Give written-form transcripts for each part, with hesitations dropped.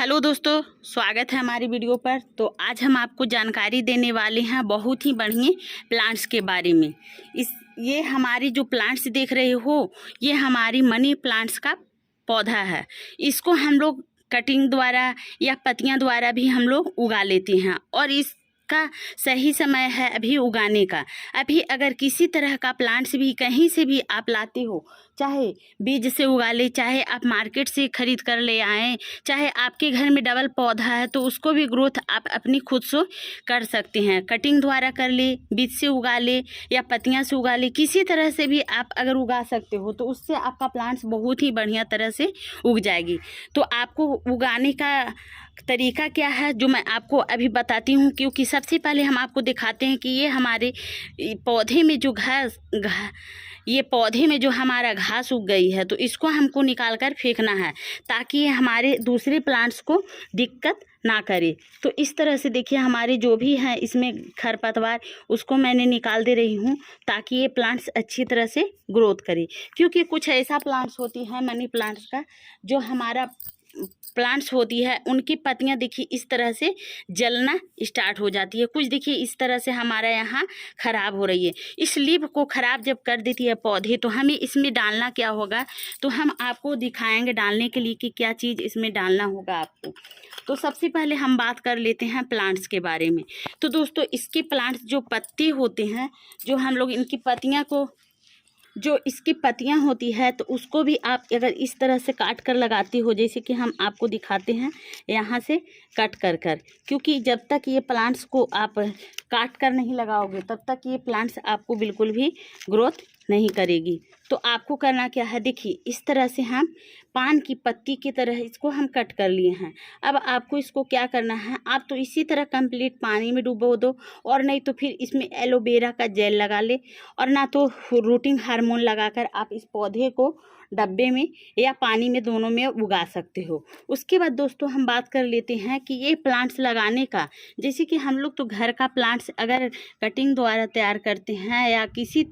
Hello दोस्तों, स्वागत है हमारी वीडियो पर। तो आज हम आपको जानकारी देने वाले हैं बहुत ही बढ़िया प्लांट्स के बारे में। ये हमारी जो प्लांट्स देख रहे हो, ये हमारी मनी प्लांट्स का पौधा है। इसको हम लोग कटिंग द्वारा या पत्तियां द्वारा भी हम लोग उगा लेते हैं और इसका सही समय है अभी उगाने का। अभी अगर किसी तरह का प्लांट्स भी कहीं से भी आप लाते हो, चाहे बीज से उगा ले, चाहे आप मार्केट से खरीद कर ले आएँ, चाहे आपके घर में डबल पौधा है तो उसको भी ग्रोथ आप अपनी खुद से कर सकते हैं। कटिंग द्वारा कर ले, बीज से उगा ले या पत्तियां से उगा ले, किसी तरह से भी आप अगर उगा सकते हो तो उससे आपका प्लांट्स बहुत ही बढ़िया तरह से उग जाएगी। तो आपको उगाने का तरीका क्या है जो मैं आपको अभी बताती हूँ, क्योंकि सबसे पहले हम आपको दिखाते हैं कि ये हमारे पौधे में जो ये पौधे में जो हमारा घास उग गई है तो इसको हमको निकाल कर फेंकना है ताकि ये हमारे दूसरे प्लांट्स को दिक्कत ना करे। तो इस तरह से देखिए हमारे जो भी हैं इसमें खरपतवार उसको मैंने निकाल दे रही हूँ ताकि ये प्लांट्स अच्छी तरह से ग्रोथ करे। क्योंकि कुछ ऐसा प्लांट्स होती है मनी प्लांट्स का जो हमारा प्लांट्स होती है, उनकी पत्तियां देखिए इस तरह से जलना स्टार्ट हो जाती है। कुछ देखिए इस तरह से हमारा यहाँ ख़राब हो रही है। इस लीफ को ख़राब जब कर देती है पौधे तो हमें इसमें डालना क्या होगा, तो हम आपको दिखाएंगे डालने के लिए कि क्या चीज़ इसमें डालना होगा आपको। तो सबसे पहले हम बात कर लेते हैं प्लांट्स के बारे में। तो दोस्तों इसके प्लांट्स जो पत्ते होते हैं, जो हम लोग इनकी पत्तियाँ को जो इसकी पत्तियां होती है तो उसको भी आप अगर इस तरह से काट कर लगाती हो, जैसे कि हम आपको दिखाते हैं यहाँ से कट कर कर, क्योंकि जब तक ये प्लांट्स को आप काट कर नहीं लगाओगे तब तक ये प्लांट्स आपको बिल्कुल भी ग्रोथ नहीं करेगी। तो आपको करना क्या है, देखिए इस तरह से हम पान की पत्ती की तरह इसको हम कट कर लिए हैं। अब आपको इसको क्या करना है, आप तो इसी तरह कंप्लीट पानी में डुबो दो, और नहीं तो फिर इसमें एलोवेरा का जेल लगा ले, और ना तो रूटिंग हार्मोन लगाकर आप इस पौधे को डब्बे में या पानी में दोनों में उगा सकते हो। उसके बाद दोस्तों हम बात कर लेते हैं कि ये प्लांट्स लगाने का, जैसे कि हम लोग तो घर का प्लांट्स अगर कटिंग द्वारा तैयार करते हैं या किसी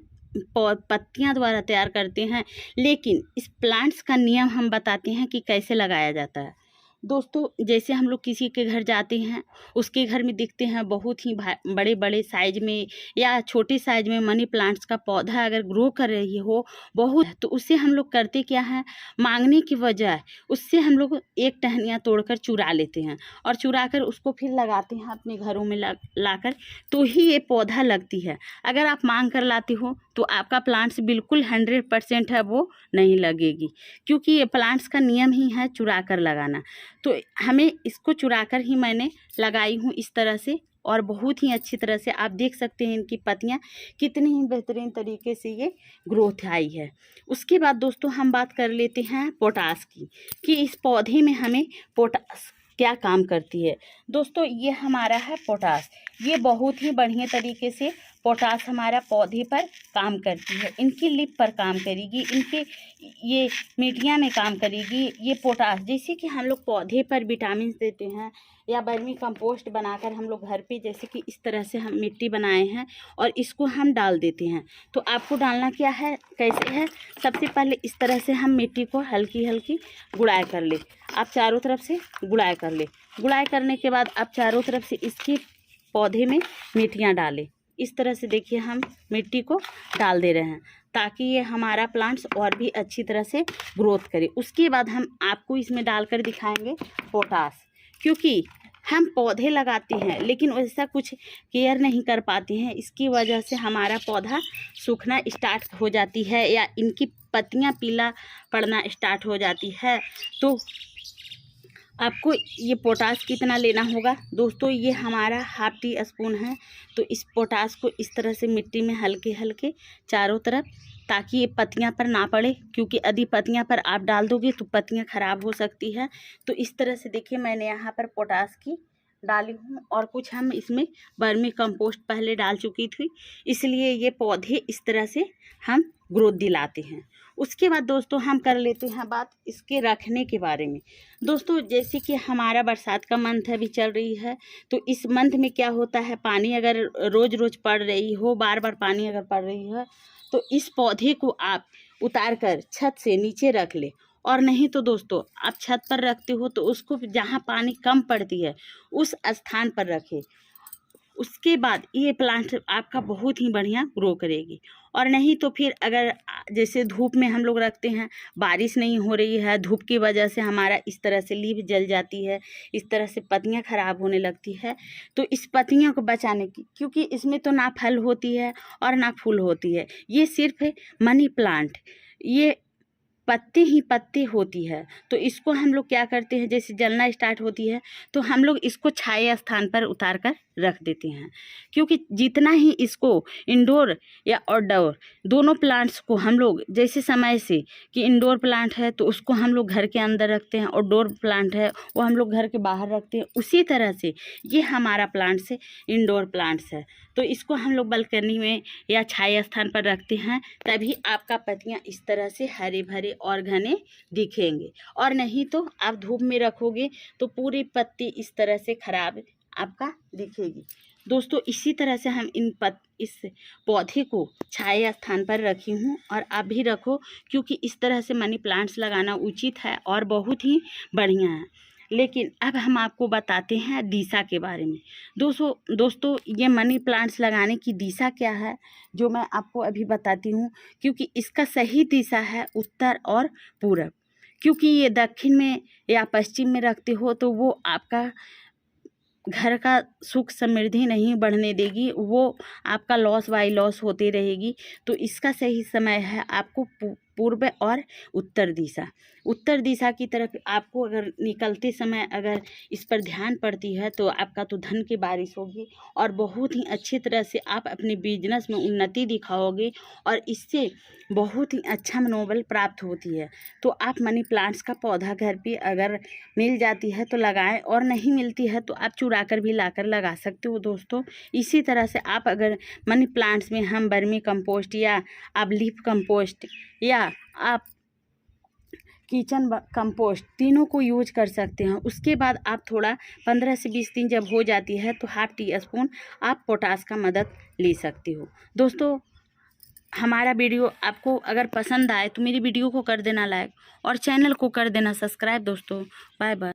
पत्तियां द्वारा तैयार करते हैं, लेकिन इस प्लांट्स का नियम हम बताते हैं कि कैसे लगाया जाता है। दोस्तों जैसे हम लोग किसी के घर जाते हैं, उसके घर में दिखते हैं बहुत ही बड़े बड़े साइज में या छोटे साइज में मनी प्लांट्स का पौधा अगर ग्रो कर रही हो बहुत, तो उससे हम लोग करते क्या है, मांगने की वजह उससे हम लोग एक टहनियाँ तोड़कर चुरा लेते हैं और चुरा कर उसको फिर लगाते हैं अपने घरों में लाकर, तो ही ये पौधा लगती है। अगर आप मांग कर लाते हो तो आपका प्लांट्स बिल्कुल 100% है वो नहीं लगेगी, क्योंकि ये प्लांट्स का नियम ही है चुरा कर लगाना। तो हमें इसको चुरा कर ही मैंने लगाई हूँ इस तरह से, और बहुत ही अच्छी तरह से आप देख सकते हैं इनकी पत्तियां कितनी ही बेहतरीन तरीके से ये ग्रोथ आई है। उसके बाद दोस्तों हम बात कर लेते हैं पोटास की, कि इस पौधे में हमें पोटास क्या काम करती है। दोस्तों ये हमारा है पोटास, ये बहुत ही बढ़िया तरीके से पोटास हमारा पौधे पर काम करती है। इनकी लिप पर काम करेगी, इनके ये मिट्टियाँ में काम करेगी ये पोटास। जैसे कि हम लोग पौधे पर विटामिन देते हैं या वर्मी कंपोस्ट बनाकर हम लोग घर पे, जैसे कि इस तरह से हम मिट्टी बनाए हैं और इसको हम डाल देते हैं। तो आपको डालना क्या है, कैसे है, सबसे पहले इस तरह से हम मिट्टी को हल्की हल्की गुड़ाई कर ले। आप चारों तरफ से गुड़ाई कर ले। गुड़ाई करने के बाद आप चारों तरफ से इसके पौधे में मिट्टियाँ डालें। इस तरह से देखिए हम मिट्टी को डाल दे रहे हैं ताकि ये हमारा प्लांट्स और भी अच्छी तरह से ग्रोथ करे। उसके बाद हम आपको इसमें डालकर दिखाएंगे पोटास, क्योंकि हम पौधे लगाते हैं लेकिन वैसा कुछ केयर नहीं कर पाते हैं, इसकी वजह से हमारा पौधा सूखना स्टार्ट हो जाती है या इनकी पत्तियां पीला पड़ना स्टार्ट हो जाती है। तो आपको ये पोटास कितना लेना होगा दोस्तों, ये हमारा ½ टी स्पून है। तो इस पोटास को इस तरह से मिट्टी में हल्के हल्के चारों तरफ, ताकि ये पत्तियां पर ना पड़े, क्योंकि यदि पत्तियां पर आप डाल दोगे तो पत्तियां ख़राब हो सकती है। तो इस तरह से देखिए मैंने यहाँ पर पोटास की डाली हूँ, और कुछ हम इसमें वर्मी कंपोस्ट पहले डाल चुकी थी, इसलिए ये पौधे इस तरह से हम ग्रोथ दिलाते हैं। उसके बाद दोस्तों हम कर लेते हैं बात इसके रखने के बारे में। दोस्तों जैसे कि हमारा बरसात का मंथ अभी चल रही है, तो इस मंथ में क्या होता है, पानी अगर रोज़ रोज़ पड़ रही हो, बार बार पानी अगर पड़ रही है, तो इस पौधे को आप उतार कर छत से नीचे रख ले और नहीं तो दोस्तों आप छत पर रखते हो तो उसको जहाँ पानी कम पड़ती है उस स्थान पर रखें। उसके बाद ये प्लांट आपका बहुत ही बढ़िया ग्रो करेगी। और नहीं तो फिर अगर जैसे धूप में हम लोग रखते हैं, बारिश नहीं हो रही है, धूप की वजह से हमारा इस तरह से लीफ जल जाती है, इस तरह से पत्तियां खराब होने लगती है, तो इस पत्तियों को बचाने की, क्योंकि इसमें तो ना फल होती है और ना फूल होती है, ये सिर्फ है मनी प्लांट, ये पत्ते ही पत्ते होती है। तो इसको हम लोग क्या करते हैं, जैसे जलना स्टार्ट होती है तो हम लोग इसको छाया स्थान पर उतार कर रख देते हैं, क्योंकि जितना ही इसको इंडोर या आउटडोर दोनों प्लांट्स को हम लोग जैसे समय से कि इंडोर प्लांट है तो उसको हम लोग घर के अंदर रखते हैं, आउटडोर प्लांट है वो हम लोग घर के बाहर रखते हैं, उसी तरह से ये हमारा प्लांट्स है, इंडोर प्लांट्स है, तो इसको हम लोग बालकनी में या छाया स्थान पर रखते हैं, तभी आपका पत्तियां इस तरह से हरे भरे और घने दिखेंगे। और नहीं तो आप धूप में रखोगे तो पूरी पत्ती इस तरह से खराब आपका दिखेगी। दोस्तों इसी तरह से हम इस पौधे को छाया स्थान पर रखी हूँ और आप भी रखो, क्योंकि इस तरह से मनी प्लांट्स लगाना उचित है और बहुत ही बढ़िया है। लेकिन अब हम आपको बताते हैं दिशा के बारे में। दोस्तों ये मनी प्लांट्स लगाने की दिशा क्या है जो मैं आपको अभी बताती हूँ, क्योंकि इसका सही दिशा है उत्तर और पूरब। क्योंकि ये दक्षिण में या पश्चिम में रखते हो तो वो आपका घर का सुख समृद्धि नहीं बढ़ने देगी, वो आपका लॉस बाय लॉस होती रहेगी। तो इसका सही समय है आपको पूर्व और उत्तर दिशा। उत्तर दिशा की तरफ आपको अगर निकलते समय अगर इस पर ध्यान पड़ती है तो आपका तो धन की बारिश होगी और बहुत ही अच्छी तरह से आप अपने बिजनेस में उन्नति दिखाओगे और इससे बहुत ही अच्छा मनोबल प्राप्त होती है। तो आप मनी प्लांट्स का पौधा घर पे अगर मिल जाती है तो लगाएं, और नहीं मिलती है तो आप चुरा कर भी लाकर लगा सकते हो दोस्तों। इसी तरह से आप अगर मनी प्लांट्स में हम वर्मी कंपोस्ट या आप लीफ कंपोस्ट या आप किचन कंपोस्ट तीनों को यूज कर सकते हैं। उसके बाद आप थोड़ा 15 से 20 दिन जब हो जाती है तो ½ टीस्पून आप पोटास का मदद ले सकते हो। दोस्तों हमारा वीडियो आपको अगर पसंद आए तो मेरी वीडियो को कर देना लाइक और चैनल को कर देना सब्सक्राइब। दोस्तों बाय बाय।